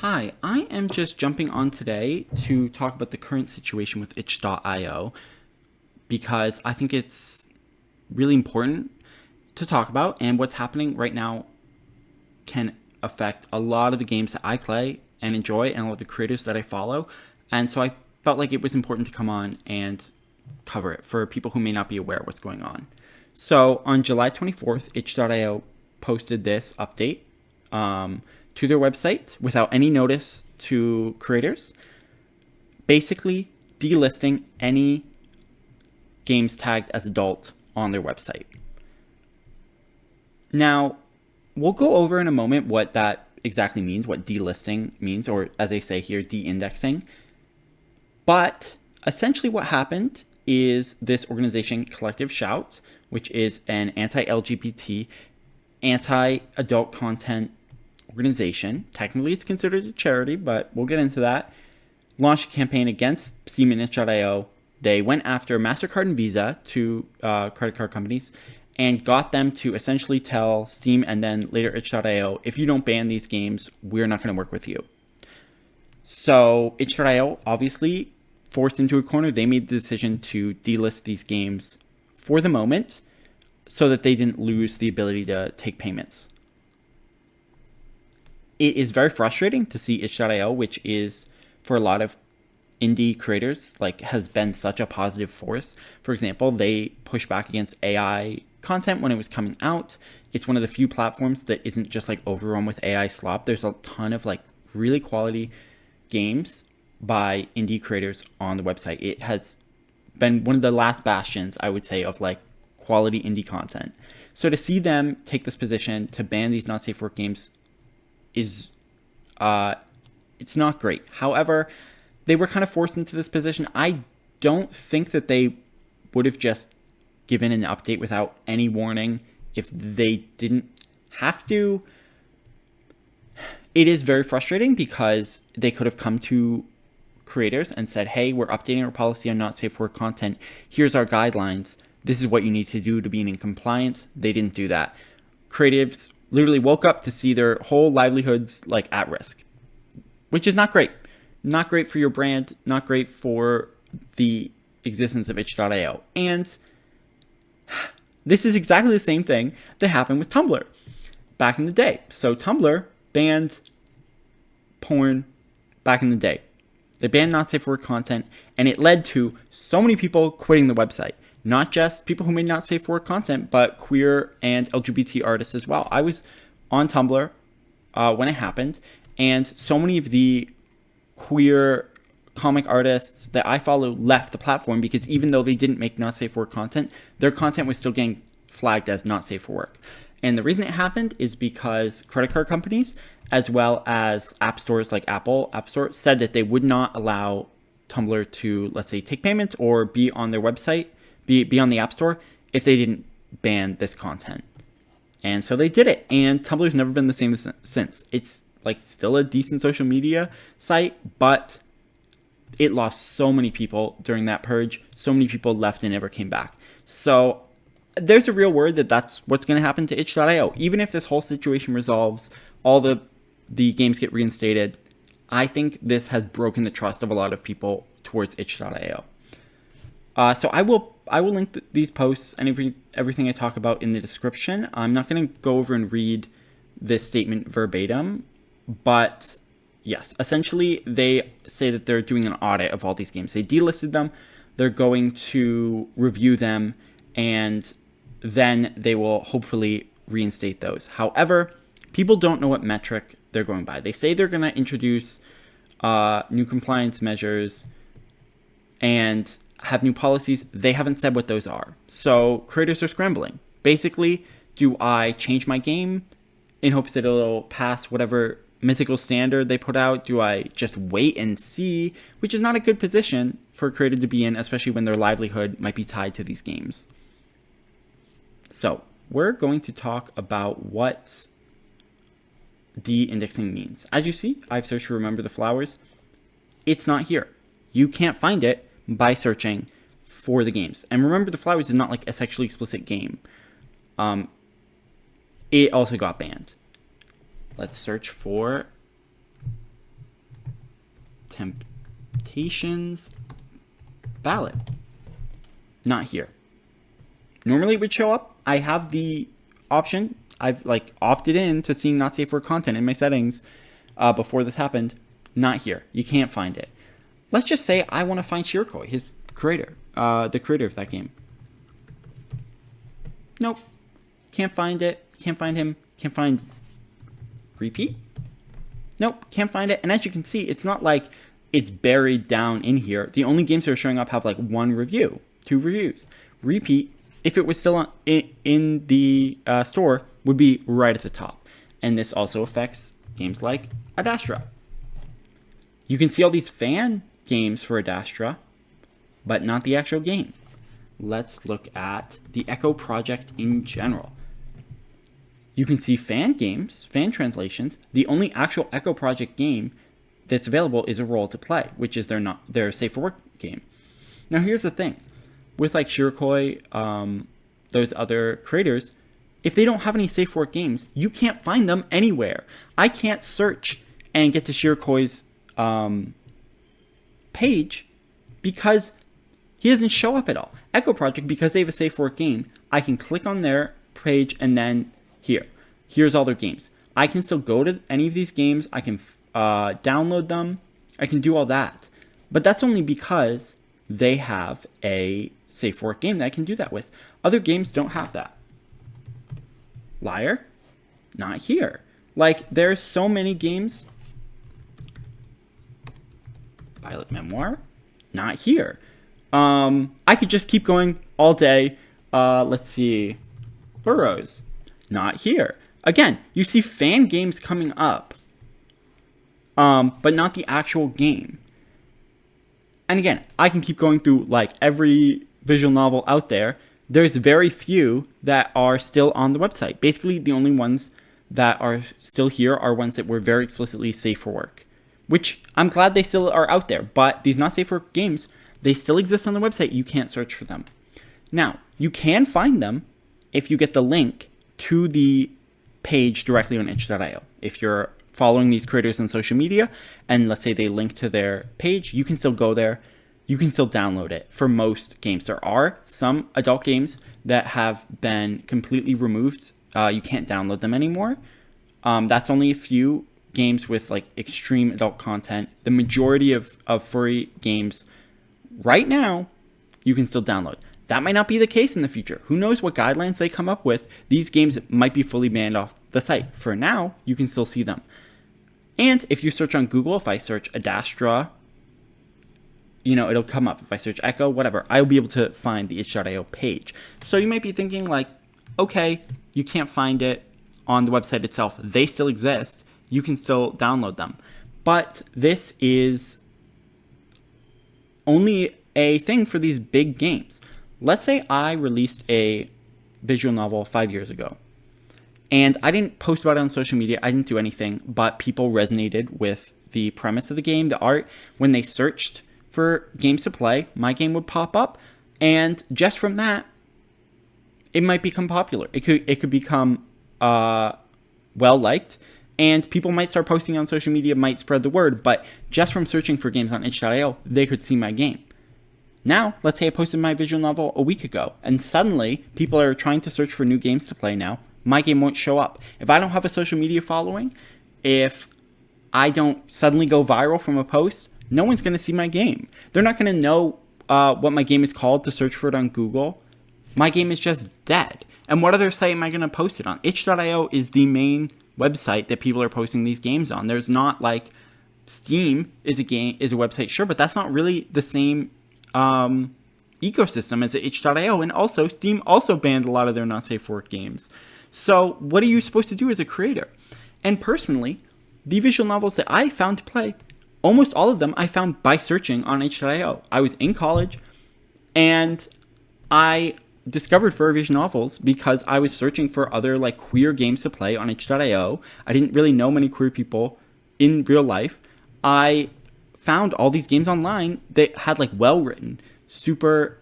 Hi, I am just jumping on today to talk about the current situation with itch.io because I think it's really important to talk about, and what's happening right now can affect a lot of the games that I play and enjoy and a lot of the creators that I follow. And so I felt like it was important to come on and cover it for people who may not be aware of what's going on. So on July 24th, itch.io posted this update to their website without any notice to creators, basically delisting any games tagged as adult on their website. Now, we'll go over in a moment what that exactly means, what delisting means, or as they say here, de-indexing. But essentially what happened is this organization, Collective Shout, which is an anti-LGBT, anti-adult content organization. Technically, it's considered a charity, but we'll get into that. Launched a campaign against Steam and itch.io. They went after MasterCard and Visa, two credit card companies, and got them to essentially tell Steam and then later itch.io, if you don't ban these games, we're not going to work with you. So itch.io, obviously forced into a corner, they made the decision to delist these games for the moment so that they didn't lose the ability to take payments. It is very frustrating to see itch.io, which is for a lot of indie creators, like has been such a positive force. For example, they push back against AI content when it was coming out. It's one of the few platforms that isn't just like overrun with AI slop. There's a ton of like really quality games by indie creators on the website. It has been one of the last bastions, I would say, of like quality indie content. So to see them take this position to ban these not safe for work games is it's not great. However, they were kind of forced into this position. I don't think that they would have just given an update without any warning if they didn't have to. It is very frustrating because they could have come to creators and said, hey, we're updating our policy on not safe for work content. Here's our guidelines. This is what you need to do to be in compliance. They didn't do that. Creatives literally woke up to see their whole livelihoods like at risk, which is not great. Not great for your brand, not great for the existence of itch.io. And this is exactly the same thing that happened with Tumblr back in the day. So Tumblr banned porn back in the day. They banned not safe for work content, and it led to so many people quitting the website. Not just people who made not safe for work content, but queer and LGBT artists as well. I was on Tumblr when it happened, and so many of the queer comic artists that I follow left the platform because even though they didn't make not safe for work content, their content was still getting flagged as not safe for work. And the reason it happened is because credit card companies, as well as app stores like Apple App Store, said that they would not allow Tumblr to, let's say, take payments or be on their website, be on the App Store, if they didn't ban this content. And so they did it, and Tumblr's never been the same since. It's like still a decent social media site, but it lost so many people during that purge. So many people left and never came back. So there's a real word that that's what's going to happen to itch.io. Even if this whole situation resolves, all the games get reinstated, I think this has broken the trust of a lot of people towards itch.io. So I will link these posts and everything I talk about in the description. I'm not going to go over and read this statement verbatim, but yes, essentially they say that they're doing an audit of all these games. They delisted them. They're going to review them, and then they will hopefully reinstate those. However, people don't know what metric they're going by. They say they're going to introduce new compliance measures and have new policies. They haven't said what those are. So creators are scrambling. Basically, do I change my game in hopes that it'll pass whatever mythical standard they put out? Do I just wait and see? Which is not a good position for a creator to be in, especially when their livelihood might be tied to these games. So we're going to talk about what de-indexing means. As you see, I've searched for Remember the Flowers. It's not here. You can't find it by searching for the games. And Remember the Flowers is not like a sexually explicit game. It also got banned. Let's search for Temptations ballot. Not here. Normally it would show up. I have the option. I've like opted in to seeing not safe for content in my settings before this happened. Not here. You can't find it. Let's just say I want to find Shirokoi, his creator, the creator of that game. Nope. Can't find it. Can't find him. Can't find repeat. Nope. Can't find it. And as you can see, it's not like it's buried down in here. The only games that are showing up have like 1 review, 2 reviews. Repeat, if it was still in the store, would be right at the top. And this also affects games like Adastra. You can see all these fan games for Adastra, but not the actual game. Let's look at the Echo project in general. You can see fan games, fan translations. The only actual Echo project game that's available is a Roll to Play, which is their safe for work game. Now here's the thing. With like Shirokoi, those other creators, if they don't have any safe for work games, you can't find them anywhere. I can't search and get to Shirokoi's page because he doesn't show up at all. Echo Project, because they have a safe for work game, I can click on their page and then here's all their games. I can still go to any of these games. I can download them. I can do all that. But that's only because they have a safe for work game that I can do that with. Other games don't have that. Liar? Not here. Like, there's so many games. Violet Memoir? Not here. I could just keep going all day. Let's see. Burrows? Not here. Again, you see fan games coming up, but not the actual game. And again, I can keep going through like every visual novel out there. There's very few that are still on the website. Basically, the only ones that are still here are ones that were very explicitly safe for work, which I'm glad they still are out there. But these not safe for work games, they still exist on the website. You can't search for them. Now, you can find them if you get the link to the page directly on itch.io. If you're following these creators on social media and let's say they link to their page, you can still go there. You can still download it for most games. There are some adult games that have been completely removed. You can't download them anymore. That's only a few games with like extreme adult content. The majority of furry games right now, you can still download. That might not be the case in the future. Who knows what guidelines they come up with. These games might be fully banned off the site. For now, you can still see them. And if you search on Google, if I search Adastra, it'll come up. If I search Echo, whatever, I'll be able to find the itch.io page. So you might be thinking like, okay, you can't find it on the website itself. They still exist. You can still download them. But this is only a thing for these big games. Let's say I released a visual novel 5 years ago. And I didn't post about it on social media. I didn't do anything, but people resonated with the premise of the game, the art. When they searched for games to play, my game would pop up. And just from that, it might become popular. It could become well-liked. And people might start posting on social media, might spread the word. But just from searching for games on itch.io, they could see my game. Now, let's say I posted my visual novel a week ago. And suddenly, people are trying to search for new games to play now. My game won't show up. If I don't have a social media following, if I don't suddenly go viral from a post, no one's going to see my game. They're not going to know what my game is called to search for it on Google. My game is just dead. And what other site am I going to post it on? Itch.io is the main website that people are posting these games on. There's not like Steam is a website, sure, but that's not really the same ecosystem as itch.io. And also, Steam also banned a lot of their not safe for work games. So what are you supposed to do as a creator? And personally, the visual novels that I found to play, almost all of them I found by searching on itch.io. I was in college and I discovered furry visual novels because I was searching for other like queer games to play on itch.io. I didn't really know many queer people in real life. I found all these games online that had like well-written, super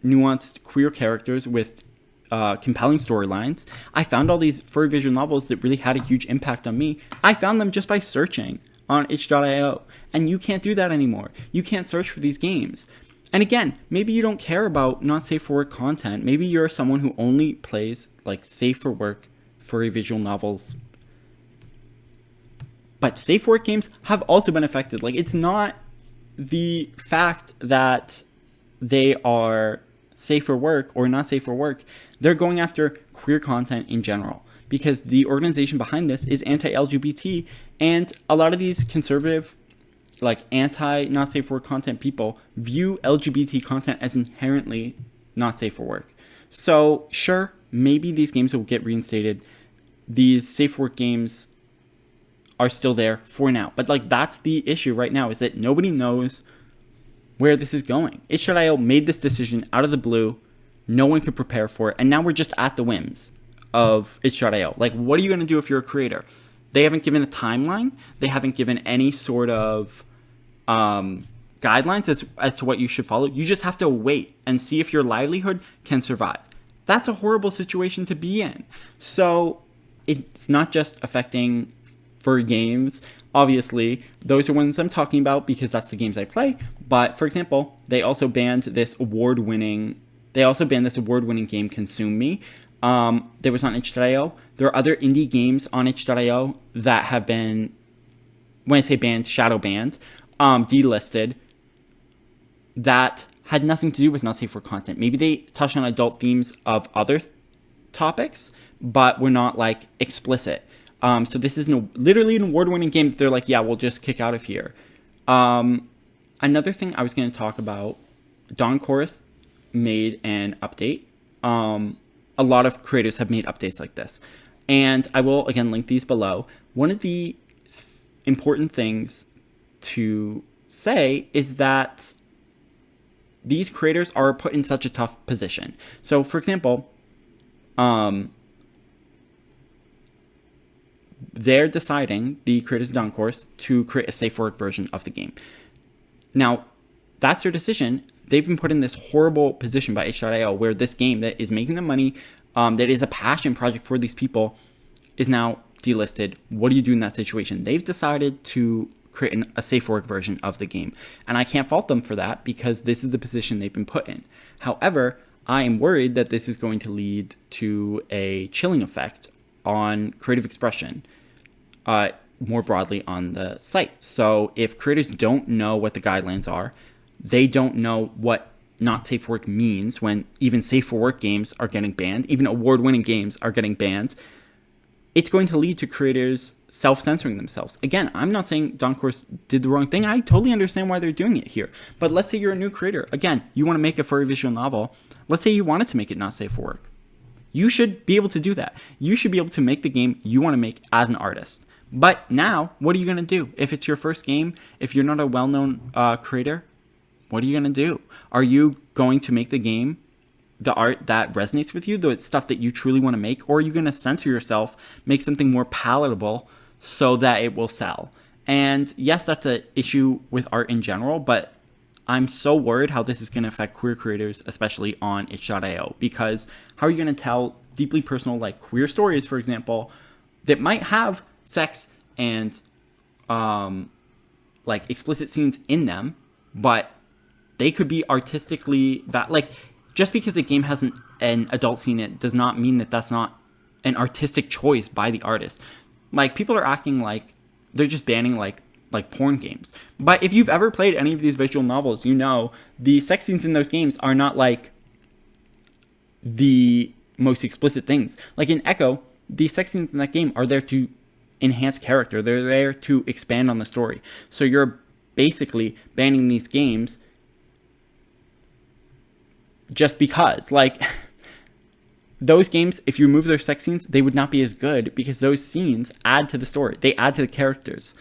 nuanced queer characters with compelling storylines. I found all these furry visual novels that really had a huge impact on me. I found them just by searching on itch.io. And you can't do that anymore. You can't search for these games. And again, maybe you don't care about not safe for work content. Maybe you're someone who only plays like safe for work furry visual novels. But safe for work games have also been affected. Like, it's not the fact that they are safe for work or not safe for work. They're going after queer content in general because the organization behind this is anti-LGBT, and a lot of these conservative, like anti-not safe for work content people view LGBT content as inherently not safe for work. So sure, maybe these games will get reinstated. These safe for work games are still there for now. But like, that's the issue right now, is that nobody knows where this is going. itch.io made this decision out of the blue. No one could prepare for it. And now we're just at the whims of itch.io. Like, what are you going to do if you're a creator? They haven't given a timeline. They haven't given any sort of guidelines as to what you should follow. You just have to wait and see if your livelihood can survive. That's a horrible situation to be in. So it's not just affecting furry games. Obviously, those are ones I'm talking about because that's the games I play. But for example, they also banned this award-winning game Consume Me. There was on itch.io. There are other indie games on itch.io that have been, when I say banned, shadow banned, delisted, that had nothing to do with not safe for content. Maybe they touched on adult themes of other topics, but were not like explicit. So this is literally an award-winning game that they're like, yeah, we'll just kick out of here. Another thing I was going to talk about, Dawn Chorus made an update. A lot of creators have made updates like this. And I will, again, link these below. One of the important things to say is that these creators are put in such a tough position. So, for example, they're deciding, the creators of Dawn Chorus, to create a safe for work version of the game. Now, that's their decision. They've been put in this horrible position by itch.io where this game that is making them money, that is a passion project for these people, is now delisted. What do you do in that situation? They've decided to create a safe for work version of the game. And I can't fault them for that because this is the position they've been put in. However, I am worried that this is going to lead to a chilling effect on creative expression more broadly on the site. So if creators don't know what the guidelines are, they don't know what not safe for work means when even safe for work games are getting banned, even award-winning games are getting banned, it's going to lead to creators self-censoring themselves. Again, I'm not saying Dawn Chorus did the wrong thing. I totally understand why they're doing it here. But let's say you're a new creator. Again, you want to make a furry visual novel. Let's say you wanted to make it not safe for work. You should be able to do that. You should be able to make the game you want to make as an artist. But now, what are you going to do? If it's your first game, if you're not a well-known creator, what are you going to do? Are you going to make the game, the art that resonates with you, the stuff that you truly want to make, or are you going to censor yourself, make something more palatable so that it will sell? And yes, that's an issue with art in general, but I'm so worried how this is going to affect queer creators, especially on itch.io, because how are you going to tell deeply personal, like queer stories, for example, that might have sex and like explicit scenes in them, but they could be artistically like, just because a game has an adult scene in it does not mean that that's not an artistic choice by the artist. Like, people are acting like they're just banning like porn games. But if you've ever played any of these visual novels, you know the sex scenes in those games are not like the most explicit things. Like in Echo, the sex scenes in that game are there to enhance character. They're there to expand on the story. So you're basically banning these games just because, like, those games, if you remove their sex scenes, they would not be as good because those scenes add to the story. They add to the characters.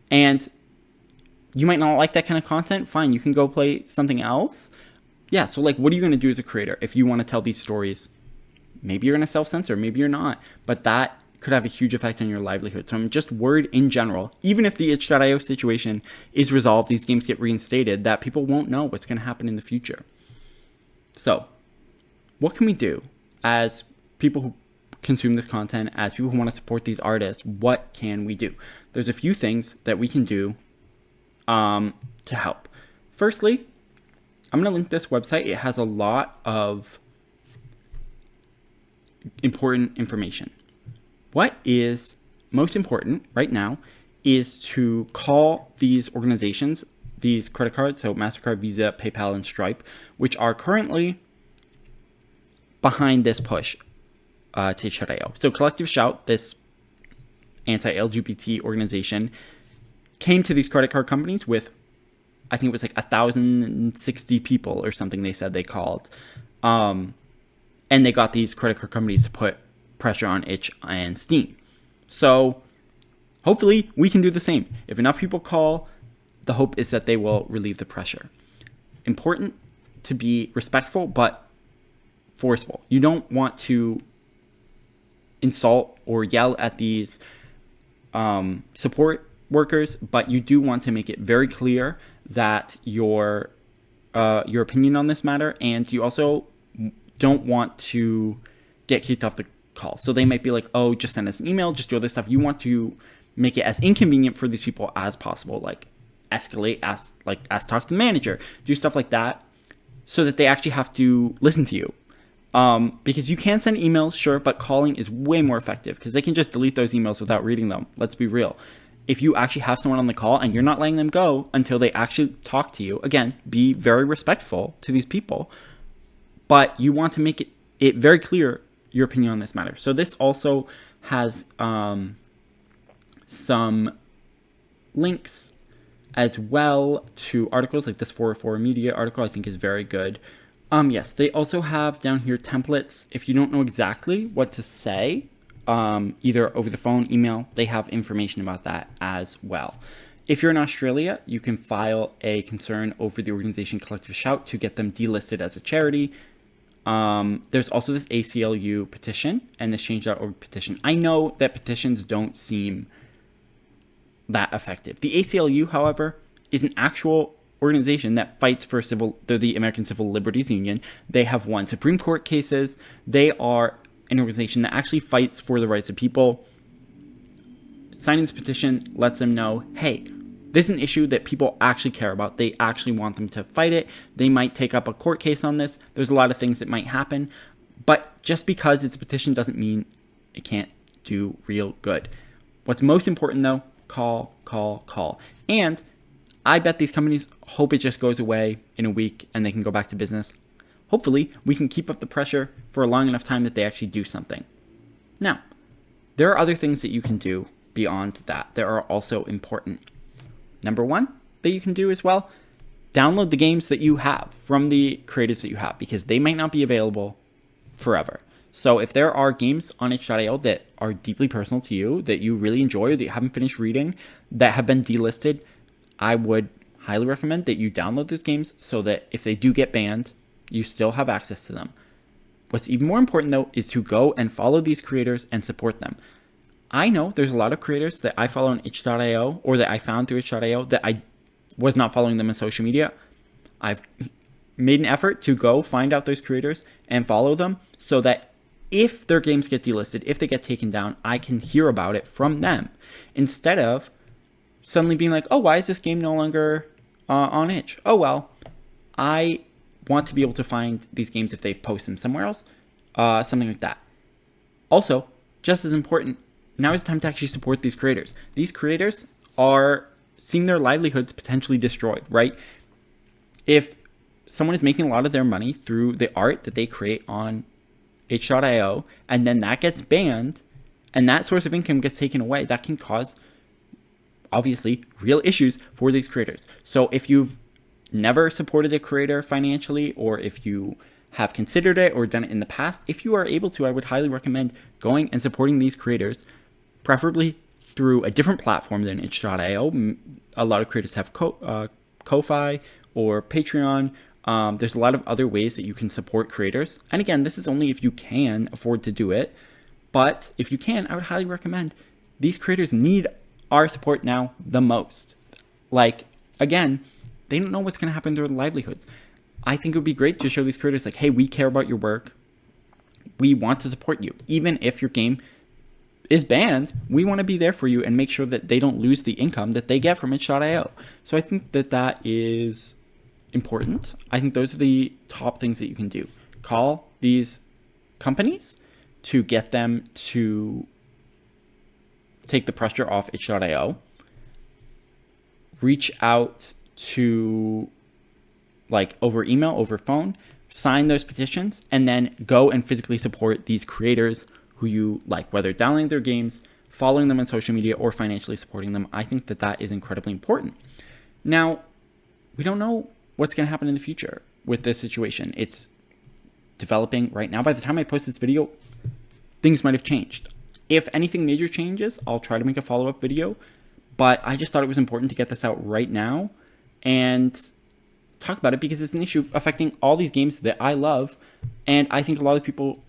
And you might not like that kind of content. Fine, you can go play something else. Yeah, so like, what are you going to do as a creator if you want to tell these stories? Maybe you're going to self-censor, maybe you're not. But that could have a huge effect on your livelihood. So I'm just worried in general, even if the itch.io situation is resolved, these games get reinstated, that people won't know what's going to happen in the future. So what can we do as people who consume this content, as people who want to support these artists, what can we do? There's a few things that we can do to help. Firstly, I'm going to link this website. It has a lot of important information. What is most important right now is to call these organizations, these credit cards, so MasterCard, Visa, PayPal, and Stripe, which are currently behind this push to itch.io. So Collective Shout, this anti-LGBT organization, came to these credit card companies with, I think it was like 1,060 people or something they said they called. And they got these credit card companies to put pressure on Itch and Steam. So hopefully we can do the same. If enough people call, the hope is that they will relieve the pressure. Important to be respectful, but forceful. You don't want to insult or yell at these support workers, but you do want to make it very clear that your opinion on this matter, and you also don't want to get kicked off the call. So they might be like, oh, just send us an email, just do other stuff. You want to make it as inconvenient for these people as possible, like escalate, ask talk to the manager, do stuff like that, so that they actually have to listen to you. Because you can send emails, sure, but calling is way more effective because they can just delete those emails without reading them. Let's be real. If you actually have someone on the call and you're not letting them go until they actually talk to you, again, be very respectful to these people, but you want to make it very clear your opinion on this matter. So this also has some links as well to articles, like this 404 Media article I think is very good. Yes, they also have down here templates. If you don't know exactly what to say, either over the phone, email, they have information about that as well. If you're in Australia, you can file a concern over the organization Collective Shout to get them delisted as a charity. There's also this ACLU petition and this change.org petition. I know that petitions don't seem that effective. The ACLU, however, is an actual organization that fights for they're the American Civil Liberties Union. They have won Supreme Court cases. They are an organization that actually fights for the rights of people. Signing this petition lets them know, hey, this is an issue that people actually care about. They actually want them to fight it. They might take up a court case on this. There's a lot of things that might happen. But just because it's a petition doesn't mean it can't do real good. What's most important, though, call. And I bet these companies hope it just goes away in a week and they can go back to business. Hopefully, we can keep up the pressure for a long enough time that they actually do something. Now, there are other things that you can do beyond that that are also important. Number one that you can do as well, download the games that you have from the creators that you have, because they might not be available forever. So if there are games on itch.io that are deeply personal to you, that you really enjoy, or that you haven't finished reading, that have been delisted, I would highly recommend that you download those games so that if they do get banned, you still have access to them. What's even more important, though, is to go and follow these creators and support them. I know there's a lot of creators that I follow on itch.io or that I found through itch.io that I was not following them on social media. I've made an effort to go find out those creators and follow them so that if their games get delisted, if they get taken down, I can hear about it from them instead of suddenly being like, oh, why is this game no longer on itch? Oh, well, I want to be able to find these games if they post them somewhere else, something like that. Also, just as important, now is the time to actually support these creators. These creators are seeing their livelihoods potentially destroyed, right? If someone is making a lot of their money through the art that they create on itch.io, and then that gets banned, and that source of income gets taken away, that can cause, obviously, real issues for these creators. So if you've never supported a creator financially, or if you have considered it or done it in the past, if you are able to, I would highly recommend going and supporting these creators, preferably through a different platform than itch.io. A lot of creators have Ko-Fi or Patreon. There's a lot of other ways that you can support creators. And again, this is only if you can afford to do it. But if you can, I would highly recommend. These creators need our support now the most. Like, again, they don't know what's going to happen to their livelihoods. I think it would be great to show these creators like, hey, we care about your work. We want to support you. Even if your game is banned, we want to be there for you and make sure that they don't lose the income that they get from itch.io. So I think that that is important. I think those are the top things that you can do. Call these companies to get them to take the pressure off itch.io. Reach out to, like, over email, over phone, sign those petitions, and then go and physically support these creators who you like, whether downloading their games, following them on social media, or financially supporting them. I think that that is incredibly important. Now, we don't know what's going to happen in the future with this situation. It's developing right now. By the time I post this video, things might have changed. If anything major changes, I'll try to make a follow-up video, but I just thought it was important to get this out right now and talk about it because it's an issue affecting all these games that I love, and I think a lot of people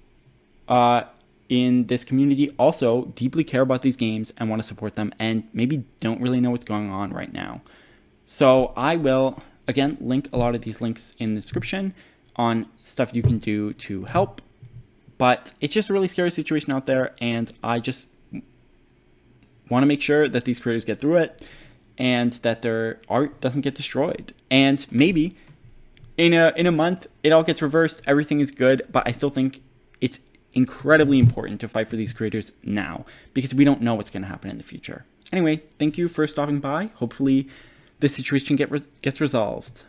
in this community also deeply care about these games and want to support them and maybe don't really know what's going on right now. So I will, again, link a lot of these links in the description on stuff you can do to help. But it's just a really scary situation out there, and I just want to make sure that these creators get through it and that their art doesn't get destroyed. And maybe in a month, it all gets reversed, everything is good, but I still think it's incredibly important to fight for these creators now because we don't know what's going to happen in the future. Anyway, thank you for stopping by. Hopefully this situation gets resolved.